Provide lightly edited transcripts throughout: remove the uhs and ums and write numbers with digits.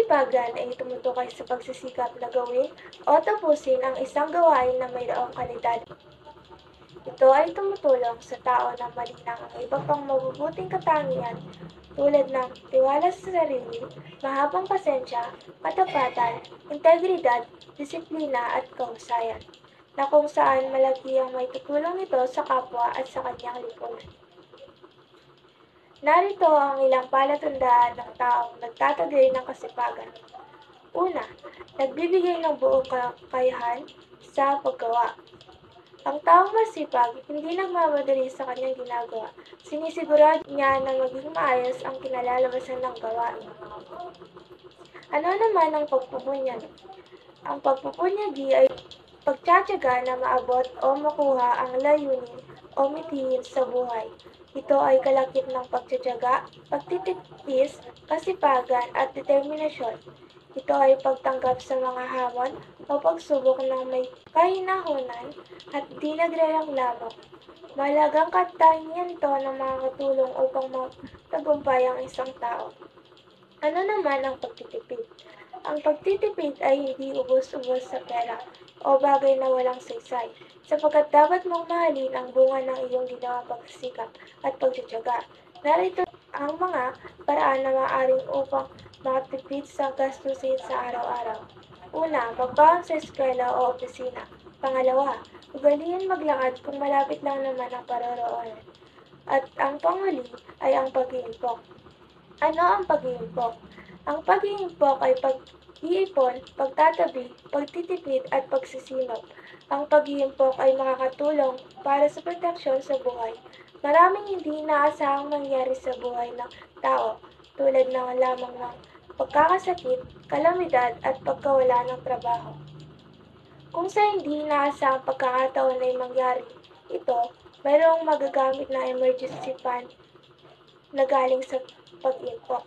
kasipagan ay tumutukoy sa pagsisikap na gawin o tapusin ang isang gawain na mayroong kalidad. Ito ay tumutulong sa tao na malinang ang iba pang mabubuting katangian tulad ng tiwala sa sarili, mahabang pasensya, katapatan, integridad, disiplina at kahusayan, na kung saan malaki ang may tutulong nito sa kapwa at sa kanyang lipunan. Narito ang ilang palatandaan ng taong nagtataglay ng kasipagan. Una, nagbibigay ng buong kakayahan sa paggawa. Ang taong masipag, hindi nagmamadali sa kanyang ginagawa. Sinisigurado niya na maging maayos ang kinalalabasan ng gawain. Ano naman ang pagpupunyag? Ang pagpupunyagi ay pagtsatsaga na maabot o makuha ang layunin o mithiin sa buhay. Ito ay kalakip ng pagtsatsaga, pagtitipis, kasipagan at determinasyon. Ito ay pagtanggap sa mga hamon o pagsubok ng may kahinahunan at di nagrereklamo. Mahalagang katangian ito na makakatulong upang matagumpay ang isang tao. Ano naman ang pagtitipid? Ang pagtitipid ay hindi ubos-ubos sa pera o bagay na walang saysay, sapagkat dapat mong mahalin ang bunga ng iyong ginawang pagsisikap at pagtsatsaga. Narito ang mga paraan na maaaring upang makatipid sa gastusin sa araw-araw. Una, magbaon sa eskwela o opisina. Pangalawa, ugaliin maglakad kung malapit lang naman ang paroroonan. At ang panghuli ay ang pag-iimpok. Ano ang pag-iimpok? Ang pag-iimpok ay pag-iipon, pagtatabi, pagtitipid at pagsisinop. Ang pag-iimpok ay makakatulong para sa proteksyon sa buhay. Maraming hindi inaasahang mangyari sa buhay ng tao, tulad ng lamang ng pagkakasakit, kalamidad at pagkawala ng trabaho. Kung sa hindi inaasahang pagkakataon ay mangyari ito, mayroong magagamit na emergency fund na galing sa pag-iimpok.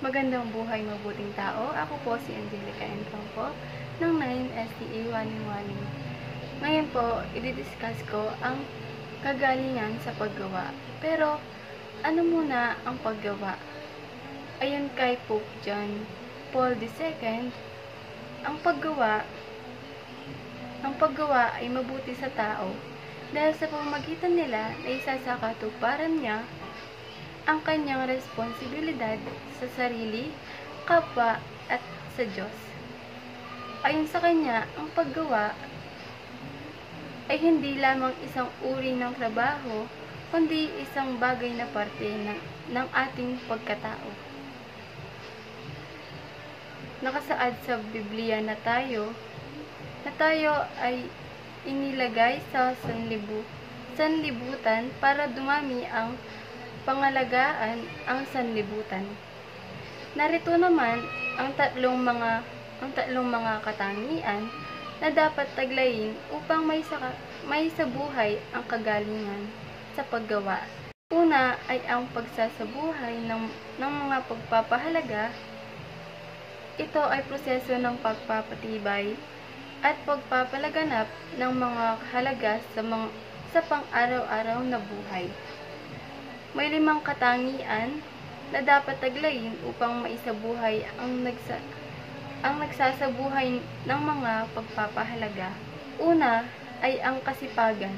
Magandang buhay, mabuting tao. Ako po si Angelica Encampo ng 9STA 111. Ngayon po, i-discuss ko ang kagalingan sa paggawa. Pero, ano muna ang paggawa? Ayon kay Pope John Paul II, ang paggawa ay mabuti sa tao dahil sa pamamagitan nila na isa sa katuparan niya ang kanyang responsibilidad sa sarili, kapwa at sa Diyos. Ayon sa kanya, ang paggawa ay hindi lamang isang uri ng trabaho, kundi isang bagay na parte ng ating pagkatao. Nakasaad sa Biblia na tayo ay inilagay sa sanlibutan para dumami ang pangalagaan ang sanlibutan. Narito naman ang tatlong mga katangian na dapat taglayin upang may sa buhay ang kagalingan sa paggawa. Una ay ang pagsasabuhay ng mga pagpapahalaga. Ito ay proseso ng pagpapatibay at pagpapalaganap ng mga halaga sa pang-araw-araw na buhay. May 5 katangian na dapat taglayin upang maisabuhay ang nagsasabuhay ng mga pagpapahalaga. Una ay ang kasipagan.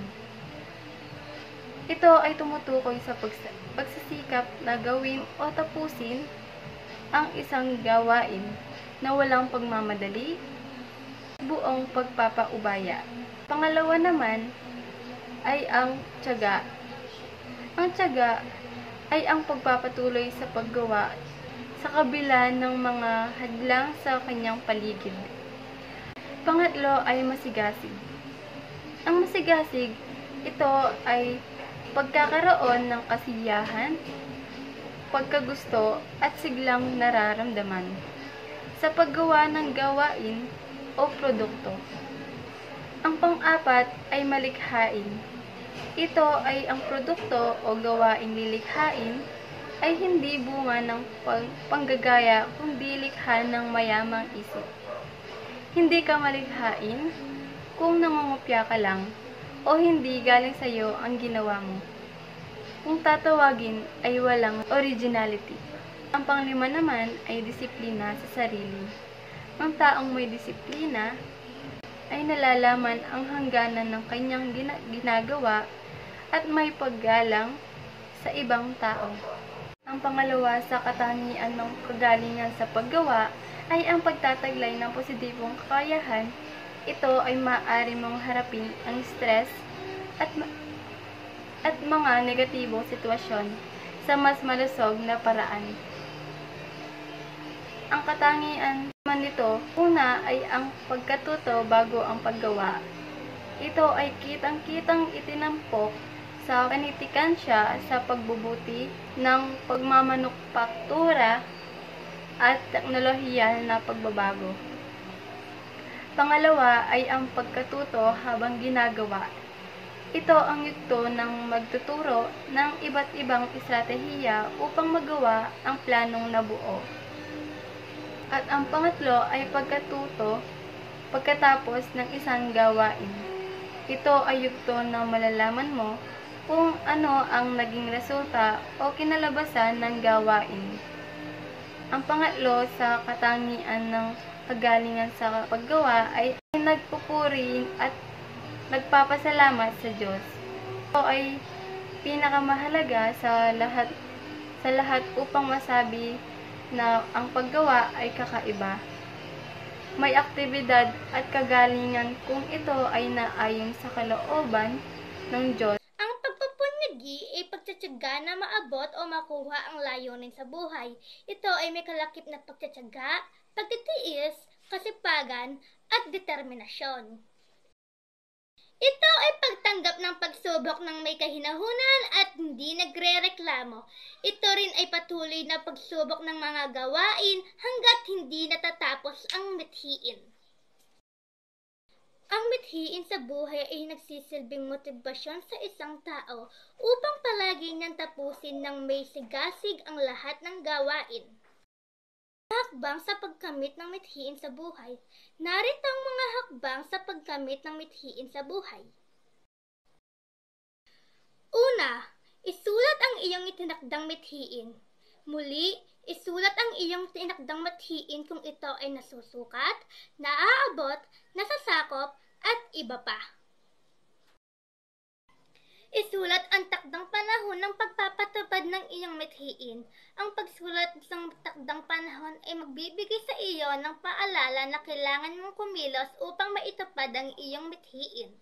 Ito ay tumutukoy sa pagsisikap na gawin o tapusin ang isang gawain na walang pagmamadali, buong pagpapaubaya. Pangalawa naman ay ang tiyaga. Ang tiyaga ay ang pagpapatuloy sa paggawa sa kabila ng mga hadlang sa kanyang paligid. Pangatlo ay masigasig. Ang masigasig, ito ay pagkakaroon ng kasiyahan, pagkagusto at siglang nararamdaman sa paggawa ng gawain o produkto. Ang pang-apat ay malikhain. Ito ay ang produkto o gawaing lilikhain ay hindi bunga ng panggagaya kundi likha ng mayamang isip. Hindi ka malikhain kung nangungopya ka lang o hindi galing sa iyo ang ginawa mo. Kung tatawagin ay walang originality. Ang panglima naman ay disiplina sa sarili. Ang taong may disiplina ay nalalaman ang hangganan ng kanyang ginagawa at may paggalang sa ibang tao. Ang pangalawa sa katangian ng kagalingan sa paggawa ay ang pagtataglay ng positibong kakayahan. Ito ay maaari mong harapin ang stress at mga negatibong sitwasyon sa mas malusog na paraan. Ang katangian naman nito, una ay ang pagkatuto bago ang paggawa. Ito ay kitang-kitang itinampok sa panitikansya sa pagbubuti ng pagmamanukpaktura at teknolohiya na pagbabago. Pangalawa ay ang pagkatuto habang ginagawa. Ito ang yugto ng magtuturo ng iba't ibang estratehiya upang magawa ang planong nabuo. At ang pangatlo ay pagkatuto pagkatapos ng isang gawain. Ito ay yugto na malalaman mo kung ano ang naging resulta o kinalabasan ng gawain. Ang pangatlo sa katangian ng kagalingan sa paggawa ay nagpupuri at nagpapasalamat sa Diyos. Ito ay pinakamahalaga sa lahat upang masabi na ang paggawa ay kakaiba. May aktibidad at kagalingan kung ito ay naayon sa kalooban ng Diyos. Ang pagpupunyagi ay pagtitiyaga na maabot o makuha ang layunin sa buhay. Ito ay may kalakip na pagtitiyaga, pagtitiis, kasipagan, at determinasyon. Ito ay pagtanggap ng pagsubok ng may kahinahunan at hindi nagre-reklamo. Ito rin ay patuloy na pagsubok ng mga gawain hanggat hindi natatapos ang mithiin. Ang mithiin sa buhay ay nagsisilbing motibasyon sa isang tao upang palagi niyang tapusin ng may sigasig ang lahat ng gawain. Hakbang sa pagkamit ng mithiin sa buhay. Narito ang mga hakbang sa pagkamit ng mithiin sa buhay. Una, isulat ang iyong itinakdang mithiin. Muli, isulat ang iyong tinakdang mithiin kung ito ay nasusukat, naaabot, nasasakop, at iba pa. Isulat ang takdang panahon ng pagpapatupad ng iyong mithiin. Ang pagsulat ng takdang panahon ay magbibigay sa iyo ng paalala na kailangan mong kumilos upang maitupad ang iyong mithiin.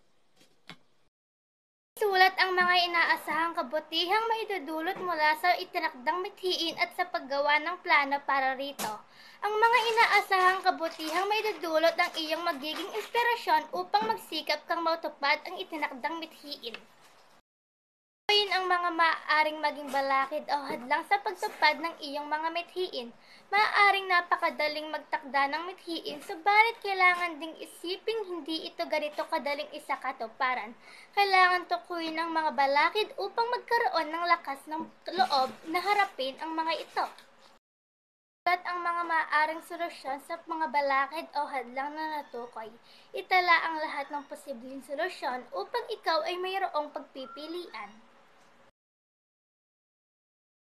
Isulat ang mga inaasahang kabutihang maidudulot mula sa itinakdang mithiin at sa paggawa ng plano para rito. Ang mga inaasahang kabutihang maidudulot ang iyong magiging inspirasyon upang magsikap kang matupad ang itinakdang mithiin. Gawin ang mga maaaring maging balakid o hadlang sa pagtupad ng iyong mga mithiin. Maaaring napakadaling magtakda ng mithiin, subalit kailangan ding isiping hindi ito ganito kadaling isakatuparan. Kailangan tukuyin ang mga balakid upang magkaroon ng lakas ng loob na harapin ang mga ito. At ang mga maaaring solusyon sa mga balakid o hadlang na natukoy. Itala ang lahat ng posibleng solusyon upang ikaw ay mayroong pagpipilian.